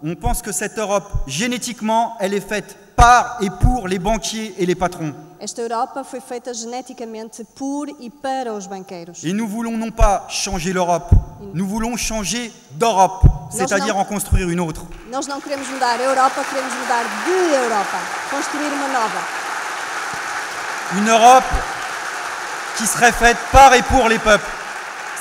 On pense que cette Europe, génétiquement, elle est faite par et pour les banquiers et les patrons. Esta Europa foi feita geneticamente por e para os banqueiros. Et nous voulons non pas changer l'Europe, nous voulons changer d'Europe, c'est-à-dire en construire une autre. Nós não queremos mudar a Europa, queremos mudar de Europa, construir uma nova. Une Europe qui serait faite par et pour les peuples.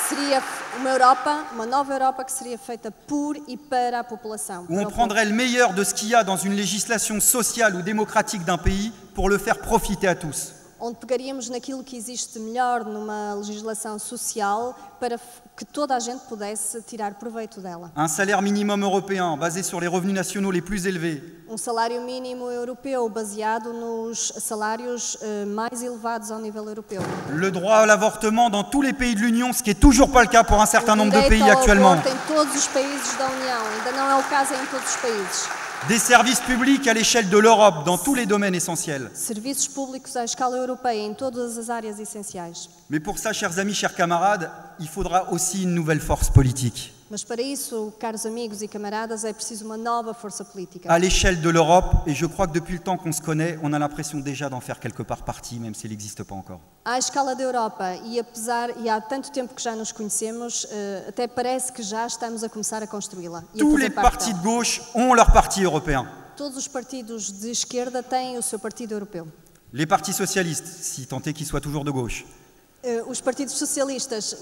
Seria uma nova Europa que seria feita por e para a população. Où on prendrait le meilleur de ce qu'il y a dans une législation sociale ou démocratique d'un pays pour le faire profiter à tous. Onde pegaríamos naquilo que existe melhor numa legislação social para que toda a gente pudesse tirar proveito dela. Un salaire minimum européen basé sur les revenus nationaux les plus élevés. Salário mínimo europeu baseado nos salários mais elevados ao nível europeu. Le droit à l'avortement dans tous les pays de l'Union, ce qui n'est toujours pas le cas pour un certain nombre de pays actuellement. Em todos os países da União, ainda não é o caso em todos os países. Des services publics à l'échelle de l'Europe dans tous les domaines essentiels. Serviços públicos à escala europeia em todas as áreas essenciais. Mais pour ça, chers amis, chers camarades, il faudra aussi une nouvelle force politique. Mas para isso, caros amigos e camaradas, é preciso uma nova força política. À l'échelle de l'Europe, et je crois que depuis le temps qu'on se connaît, on a l'impression déjà d'en faire quelque part partie, même s'il n'existe pas encore. À escala da Europa, e há tanto tempo que já nos conhecemos, até parece que já estamos a começar a construí-la. Tous les partis de gauche ont leur parti européen. Todos os partidos de esquerda têm o seu partido europeu. Les partis socialistes, si tant est qu'ils soient toujours de gauche. Os partidos socialistas,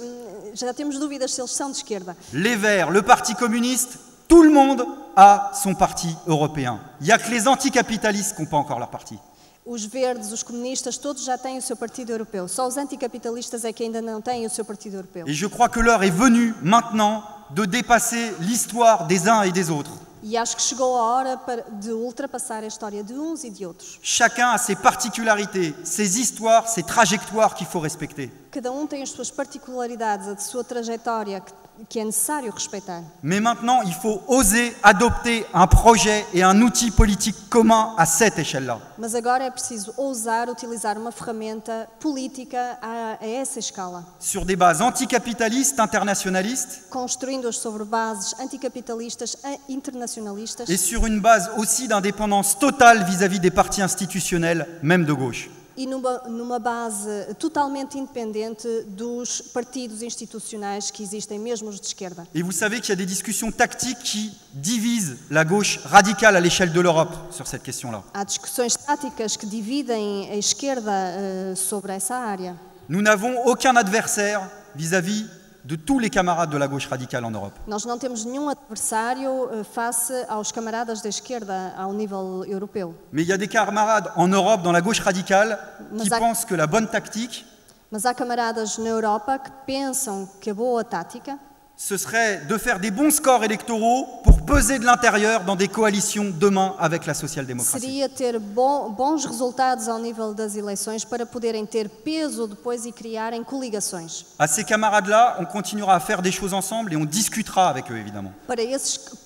já temos dúvidas se eles são de esquerda. Les Verts, le Parti communiste, tout le monde a son parti européen. Il n'y a que les anticapitalistes qui n'ont pas encore leur parti. Os verdes, os comunistas, todos já têm o seu partido europeu. Só os anticapitalistas é que ainda não têm o seu partido europeu. Et je crois que l'heure est venue maintenant de dépasser l'histoire des uns et des autres. E acho que chegou a hora de ultrapassar a história de uns e de outros. Chacun a ses particularités, ses histoires, ses trajectoires qu'il faut respecter. Cada tem as suas particularidades, a sua trajetória que é necessário respeitar. Mais maintenant, il faut oser adopter un projet et un outil politique commun à cette échelle-là. Mas agora é preciso ousar utilizar uma ferramenta política a essa escala. Sur des bases anticapitalistes, internationalistes. Construindo-as sobre bases anticapitalistas, internacionalistas. Et sur une base aussi d'indépendance totale vis-à-vis des partis institutionnels, même de gauche. E numa base totalmente independente dos partidos institucionais que existem, mesmo os de esquerda. Et vous savez qu'il y a des discussions tactiques qui divisent la gauche radicale à l'échelle de l'Europe sur cette question-là. Há discussões táticas que dividem a esquerda sobre essa área. Nous n'avons aucun adversaire vis-à-vis de tous les camarades de la gauche radicale en Europe. Nós não temos nenhum adversário face aos camaradas da esquerda ao nível europeu. Mais il y a des camarades en Europe dans la gauche radicale qui pensent que la bonne tactique, mas há camaradas na Europa que pensam que a boa tática ce serait de faire des bons scores électoraux pour peser de l'intérieur dans des coalitions demain avec la social-démocratie. Seria ter bons resultados ao nível das eleições para poderem ter peso depois e criarem coligações. À ces camarades-là, on continuera à faire des choses ensemble et on discutera avec eux, évidemment.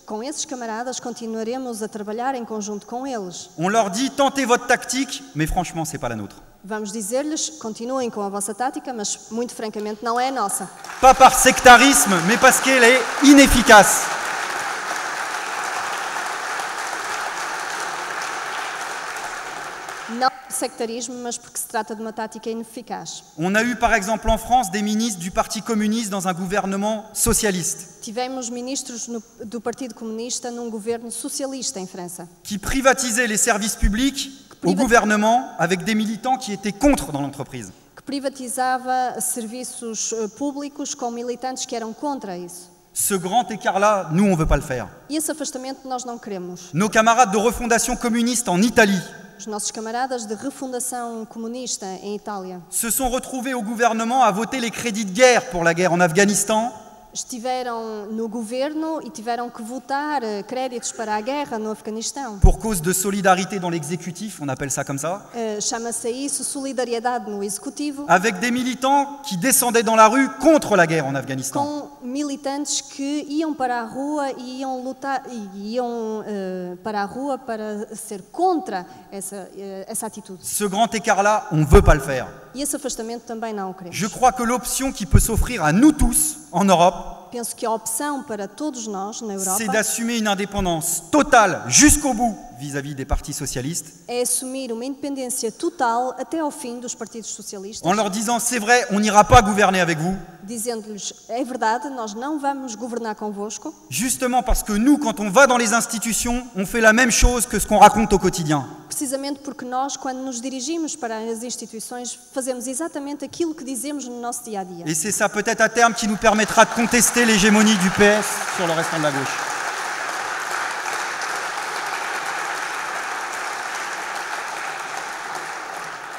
Com esses camaradas continuaremos a trabalhar em conjunto com eles. On leur dit, tentez votre tactique, mais franchement, c'est pas la nôtre. Vamos dizer-lhes, continuem com a vossa tática, mas muito francamente não é a nossa. Pas par sectarisme, mais parce qu'elle est inefficace. Não por sectarismo, mas porque se trata de uma tática ineficaz. On a eu par exemple en France des ministres du Parti communiste dans un gouvernement socialiste. Tivemos ministros do Partido Comunista num governo socialista em França. Qui privatisaient les services publics au gouvernement avec des militants qui étaient contre dans l'entreprise. Que privatizava serviços públicos com militantes que eram contra isso. Ce grand écart-là, nous, on ne veut pas le faire. E esse afastamento nós não queremos. Nos camarades de refondation communiste en Italie Os nossos camaradas de refundação comunista em Itália se sont retrouvés au gouvernement à voter les crédits de guerre pour la guerre en Afghanistan. Estiveram no governo e tiveram que votar créditos para a guerra no Afeganistão. Pour cause de solidarité dans l'exécutif, on appelle ça comme ça. Chama-se isso solidariedade no executivo. Avec des militants qui descendaient dans la rue contre la guerre en Afghanistan. Com militantes que iam para a rua e iam lutar, para a rua para ser contra essa atitude. Ce grand écart-là, on ne veut pas le faire. E esse afastamento também não o queremos. Je crois que l'option qui peut s'offrir à nous tous, en Europe, penso que a opção para todos nós na Europa c'est d'assumer une indépendance totale jusqu'au bout vis-à-vis des partis socialistes, é assumir uma independência total até ao fim dos partidos socialistas, en leur disant c'est vrai, on n'ira pas gouverner avec vous, dizendo-lhes, é verdade, nós não vamos governar convosco, justement parce que nous, quand on va dans les institutions, on fait la même chose que ce qu'on raconte au quotidien. precisamente porque nós, quando nos dirigimos para as instituições, fazemos exatamente aquilo que dizemos no nosso dia-a-dia. Et c'est ça peut-être à terme qui nous permettra de contester l'hégémonie du PS sur le restant de la gauche.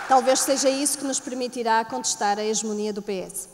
Talvez seja isso que nos permitirá contestar a hegemonia do PS.